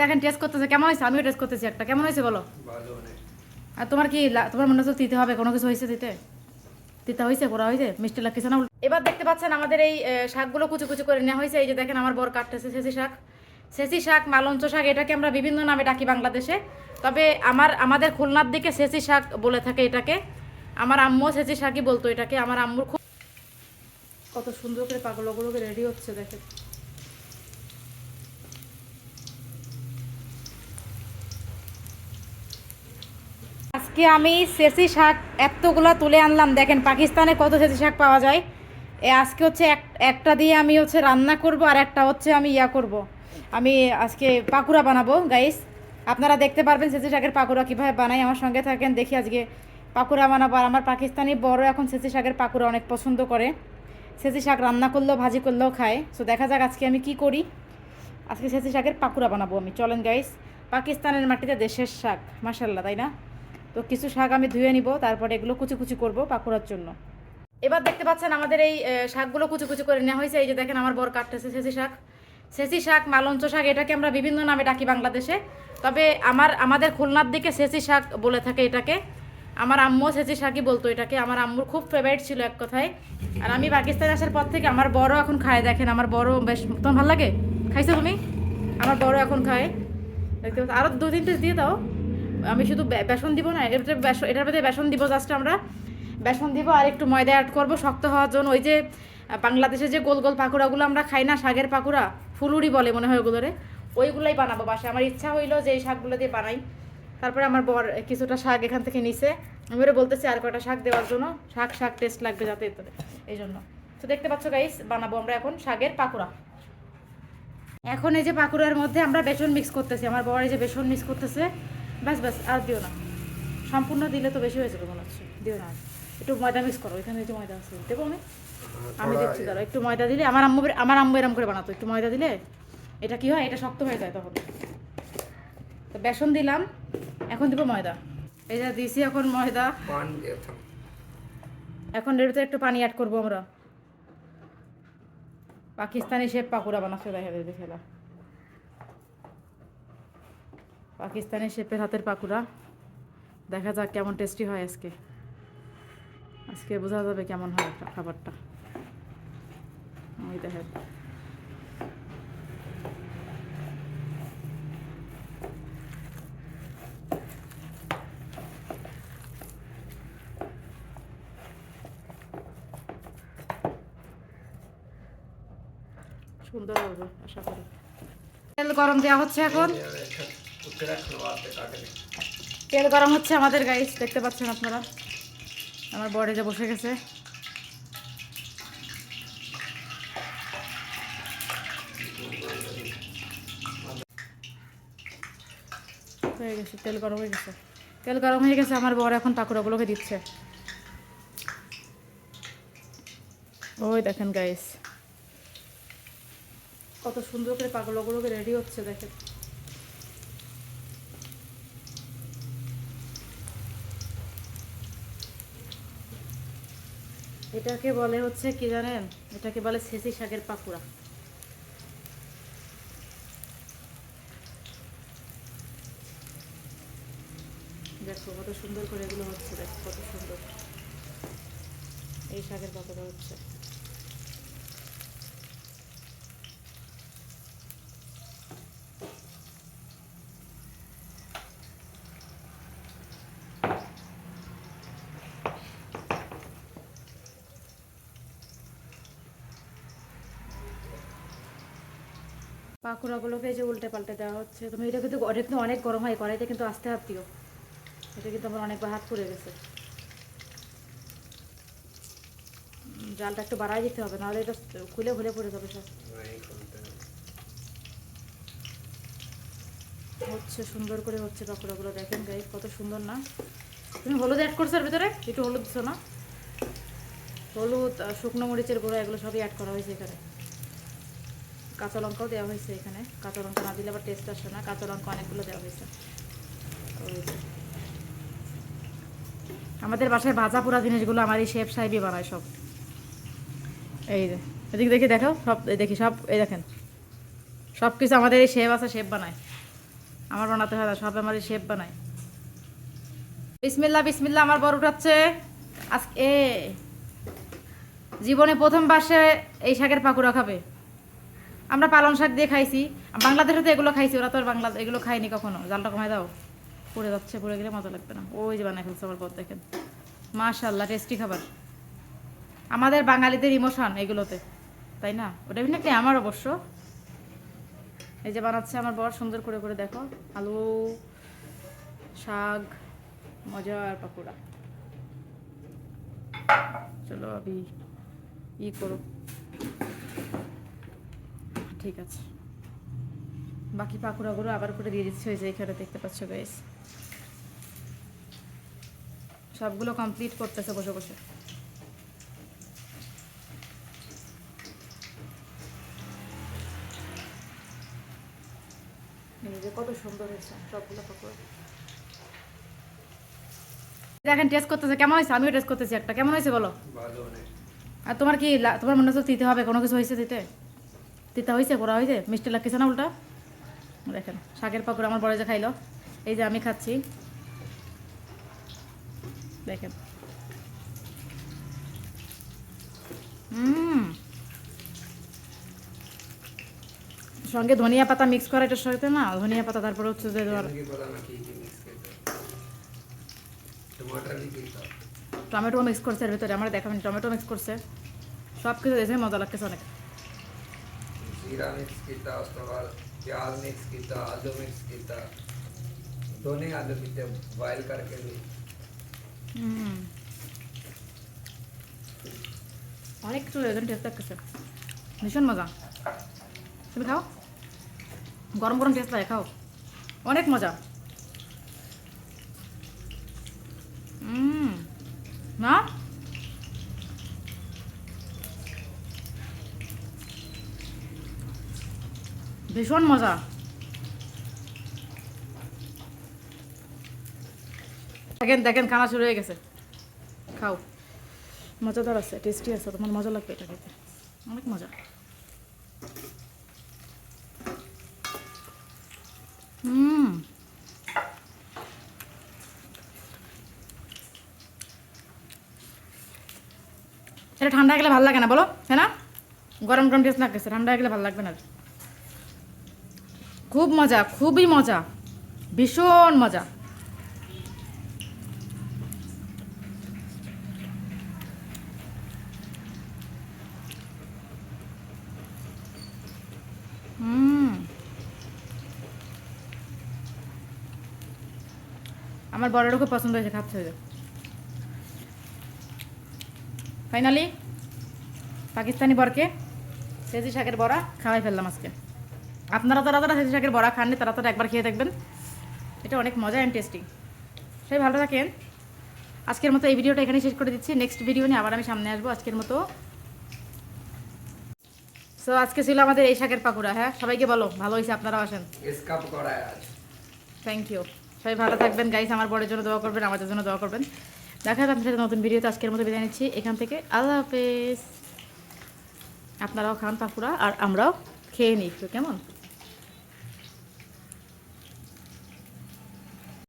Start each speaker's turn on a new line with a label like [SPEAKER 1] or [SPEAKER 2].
[SPEAKER 1] দেখেন টেস্ট করতেছে কেমন হয়েছে, আমিও টেস্ট করতেছি একটা, কেমন হয়েছে বলো।
[SPEAKER 2] ভালো অনেক।
[SPEAKER 1] আর তোমার কি তোমার মনে হচ্ছে দিতে হবে, কোনো কিছু হয়েছে দিতে, দিতে হয়েছে, করা হয়েছে, মিষ্টি লাগতেছে না। এবার দেখতে পাচ্ছেন আমাদের এই শাকগুলো কুচি কুচি করে নেওয়া হয়েছে। এই যে দেখেন আমার বর কাটতেছে সেচি শাক। সেচি শাক, মালঞ্চ শাক, এটাকে আমরা বিভিন্ন নামে ডাকি বাংলাদেশে। তবে আমাদের খুলনার দিকে সেচি শাক বলে থাকে এটাকে। আমার আম্মু সেচি শাকই বলতো এটাকে। আমার আম্মুর খুব কত সুন্দর করে পাগলগুলোকে রেডি হচ্ছে দেখেন। আজকে আমি সেচি শাক এতগুলা তুলে আনলাম, দেখেন পাকিস্তানে কত সেচি শাক পাওয়া যায়। আজকে হচ্ছে একটা দিয়ে আমি হচ্ছে রান্না করব, আর একটা হচ্ছে আমি করব, আমি আজকে পাকুড়া বানাবো গাইস। আপনারা দেখতে পারবেন সেচি শাকের পাকুড়া কীভাবে বানাই, আমার সঙ্গে থাকেন, দেখি আজকে পাকুড়া বানাবো। আর আমার পাকিস্তানি বড় এখন সেচি শাকের পাকুড়া অনেক পছন্দ করে, সেচি শাক রান্না করলেও ভাজি করলেও খায়। সো দেখা যাক আজকে আমি কি করি। আজকে সেচি শাকের পাকুড়া বানাবো আমি, চলেন গাইস। পাকিস্তানের মাটিতে দেশের শাক, মাশাল্লাহ, তাই না? তো কিছু শাক আমি ধুয়ে নিব, তারপরে এগুলো কুচি কুচি করব পাকুড়ার জন্য। এবার দেখতে পাচ্ছেন আমাদের এই শাকগুলো কুচি কুচি করে নেওয়া হয়েছে। এই যে দেখেন আমার বর কাটতেছে সেচি শাক। সেচি শাক, মালঞ্চ শাক, এটাকে আমরা বিভিন্ন নামে ডাকি বাংলাদেশে। তবে আমাদের খুলনার দিকে সেচি শাক বলে থাকে এটাকে। আমার আম্মু সেচি শাকই বলতো এটাকে। আমার আম্মুর খুব ফেভারিট ছিল এক কথায়। আর আমি পাকিস্তানে আসার পর থেকে আমার বড় এখন খায়, দেখেন আমার বড় বেশ, তোমার ভালো লাগে? খাইছো তুমি? আমার বড় এখন খায়, দেখতে পাচ্ছ। আরও দু তিন পিস দিয়ে দাও। আমি শুধু বেসন দিব না, এটার মধ্যে বেসন দিব, জাস্ট আমরা বেসন দিব আর একটু ময়দা অ্যাড করবো শক্ত হওয়ার জন্য। ওই যে বাংলাদেশে যে গোল গোল পাকুড়াগুলো আমরা খাই না, শাকের পাকুড়া, ফুলুরি বলে মনে হয় ওগুলোরে, ওইগুলোই বানাবো বাসায়। আমার ইচ্ছা হইলো যে এই শাকগুলো দিয়ে বানাই। তারপরে আমার বর কিছুটা শাক এখান থেকে নিছে, আমি ওরা বলতেছি আর কটা শাক দেওয়ার জন্য, শাক শাক টেস্ট লাগবে যাতে, এই জন্য। তো দেখতে পাচ্ছ গাইস, বানাবো আমরা এখন শাকের পাকুড়া। এখন এই যে পাকুড়ার মধ্যে আমরা বেসন মিক্স করতেছি, আমার বর এই যে বেসন মিক্স করতেছে। ব্যাস ব্যাস, আর দিও না, সম্পূর্ণ দিলে তো বেশি হয়ে যাবে মনে হচ্ছে, দিও না। একটু ময়দা মিক্স করো, এখানে যে ময়দা আছে দেবো আমি, আমি দিচ্ছি দাঁড়া। একটু ময়দা দিলে আমার আম্মু এরম করে বানাতো, একটু ময়দা দিলে এটা কি হয়, এটা শক্ত হয়ে যায় তখন। তো বেসন দিলাম, এখন দিব ময়দা। এই যে দিছি এখন ময়দা, এখন এর ভিতরে একটু পানি অ্যাড করবো আমরা। পাকিস্তানি শেপ পাকুড়া বানাচ্ছে, দেখা যাবে খেলা, পাকিস্তানি শেপের হাতের পাকুড়া। দেখা যাক কেমন টেস্টি হয় আজকে, আজকে বোঝা যাবে কেমন হয় খাবারটা। ওই দেখেন, সুন্দর হবে আশা করি। তেল গরম দেওয়া হচ্ছে এখন, তেল গরম হচ্ছে আমাদের গাইস, দেখতে পাচ্ছেন আপনারা। আমার বড় যে বসে গেছে, হয়ে গেছে, তেল গরম হয়ে গেছে, তেল গরম হয়ে গেছে। আমার বড় এখন পাকুড়াগুলোকে দিচ্ছে, ওই দেখেন গাইস কত সুন্দর করে পাকুড়াগুলোকে রেডি হচ্ছে দেখেন। এটাকে বলে হচ্ছে কি জানেন, এটাকে বলে সেচি শাকের পাকুড়া। দেখো কত সুন্দর করে এগুলো হচ্ছে, দেখো কত সুন্দর এই শাকের পাকুড়া হচ্ছে। পাকুড়াগুলোকে এই যে উল্টে পাল্টে দেওয়া হচ্ছে। তুমি এটা কিন্তু অনেক গরম হয়, কড়াইতে কিন্তু আস্তে হাত দিও, এটা কিন্তু আমার অনেকবার হাত পুড়ে গেছে। জালটা একটু বাড়াই দিতে হবে, নাহলে এটা খুলে খুলে পড়ে যাবে সব। হচ্ছে সুন্দর করে হচ্ছে পাকুড়াগুলো, দেখেন গাইস কত সুন্দর না। তুমি হলুদ অ্যাড করছো এর ভিতরে, একটু হলুদ দিছো না? হলুদ, শুকনো মরিচের গুঁড়ো, এগুলো সবই অ্যাড করা হয়েছে এখানে। কাঁচা লঙ্কাও দেওয়া হয়েছে এখানে, কাঁচা লঙ্কা না দিলে আবার টেস্ট আসে না, কাঁচা লঙ্কা অনেকগুলো দেওয়া হয়েছে। আমাদের বাসায় ভাজা পোড়া জিনিসগুলো আমার এই শেফ সাহেবই বানায় সব। এই যে এদিকে দেখি, দেখো সব দেখি, সব এই দেখেন, সব কিছু আমাদের এই শেফ আছে, শেফ বানায়। আমার বানাতে হয় না, সব আমারই শেফ বানায়। বিসমিল্লাহ বিসমিল্লাহ, আমার বড় উঠাচ্ছে আজকে। জীবনে প্রথমবার সে এই শাকের পাকুড়া খাবে। আমরা পালং শাক দিয়ে খাইছি, বাংলাদেশে তো এগুলো খাইছি, ওরা তো আর বাংলা এগুলো খায়নি কখনো। জালটা কমায় দাও, পড়ে যাচ্ছে, পড়ে গেলে মজা লাগবে না। ওই যে বানায় ফেলছে আমার পর, দেখেন মাশাআল্লাহ, টেস্টি খাবার। আমাদের বাঙালিদের ইমোশন এগুলোতে, তাই না? ওটা নাকি আমার অবশ্য। এই যে বানাচ্ছে আমার বর সুন্দর করে করে, দেখো আলু শাক মজার পাকোড়া। চলো আবি ই করো, ঠিক আছে। বাকি পাকোড়াগুলো আবার করে দিয়ে দিচ্ছি, ওই যে এখানে দেখতে পাচ্ছ গাইস, সবগুলো কমপ্লিট করতেছে বসে বসে। এই যে কত সুন্দর হয়েছে সবগুলো পাকোড়া। দেখেন টেস্ট করতেছে, কেমন হয়েছে? আমিও টেস্ট করতেছি একটা, কেমন হয়েছে বলো। আর তোমার কি তোমার মনে হচ্ছে দিতে হবে কোনো কিছু হয়েছে? দিতে দিতে হয়েছে, করা হয়েছে, মিষ্টি লাগতেছে না উল্টা? দেখেন শাকের পাকোড়া আমার বড় যে খাইলো, এই যে আমি খাচ্ছি, দেখেন। সঙ্গে ধনিয়া পাতা মিক্স করা, এটার সাথে না ধনিয়া পাতা, তারপরে হচ্ছে যে টমেটো মিক্স করছে এর ভিতরে, আমার দেখাবেন টমেটো মিক্স করছে, সব কিছু দেখে মজা লাগতেছে অনেক।
[SPEAKER 2] जीरा मिक्स किया, उसके बाद प्याज मिक्स किया, आलू मिक्स किया, दोनों आलू किते बॉईल करके भी
[SPEAKER 1] অনেক কিছু এখানে টেস্ট লাগতেছে, ভীষণ মজা। তুমি খাও, গরম গরম টেস্ট লাগে, খাও, অনেক মজা। না ভীষণ মজা। দেখেন দেখেন খানা শুরু হয়ে গেছে, খাও, মজাদার আছে, টেস্টি আছে, তোমার মজা লাগবে এটা খেতে, অনেক মজা। এটা ঠান্ডা গেলে ভালো লাগে না বলো, হ্যাঁ না? গরম গরম টেস্ট লাগতেছে, ঠান্ডা গেলে ভালো লাগবে না। খুব মজা, খুবই মজা, ভীষণ মজা। আমার বড়েরও খুব পছন্দ হয়েছে, খাচ্ছে হয়ে যায়। ফাইনালি পাকিস্তানি বরকে সেজি শাকের বড়া খাওয়াই ফেললাম আজকে। আপনারা যারা সেজি শাকের বড়া খাননি তারা একবার খেয়ে দেখবেন, এটা অনেক মজা অ্যান্ড টেস্টি। সবাই ভালো থাকেন, আজকের মতো এই ভিডিওটা এখানে শেষ করে দিচ্ছি। নেক্সট ভিডিও নিয়ে আবার আমি সামনে আসবো আজকের মতো। সো আজকে ছিল আমাদের এই শাকের পাকুড়া। হ্যাঁ সবাইকে বলো ভালো হয়েছে, আপনারাও আসেন। থ্যাংক ইউ, সবাই ভালো থাকবেন গাইস, আমার বড়ের জন্য দোয়া করবেন, আমাদের জন্য দোয়া করবেন। দেখা হবে আপনাদের নতুন ভিডিওতে। আজকের মতো বিদায় নিচ্ছি এখান থেকে, আল্লাহ হাফেজ। আপনারাও খান পাকুড়া আর আমরাও খেয়ে নিই, কেমন?